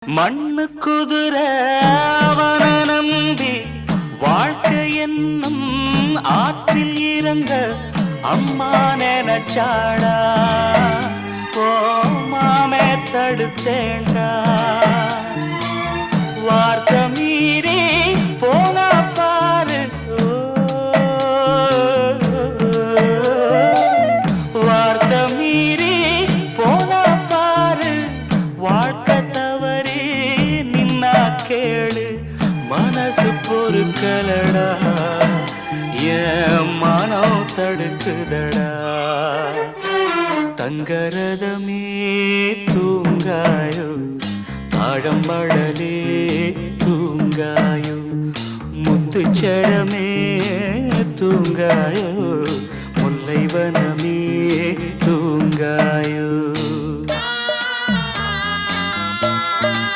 மண்ணு குதிர அவன நம்பி வாழ்க்கை என்னும் ஆற்றில் இறங்க அம்மா நினைச்சாடா மாமே தடுத்தேண்டா வார்த்தை மீறி போனா பாரு வார்த்தை மீறி போனா பாரு வாழ்க்கை தவறி நின்னா கேளு மனசு பொறுக்கலடா என் மனம் தடுக்குதடா தங்கரதமே தூங்காயோ தாழம்பழலே தூங்காயோ முத்துச்சரமே தூங்காயோ முல்லைவனம்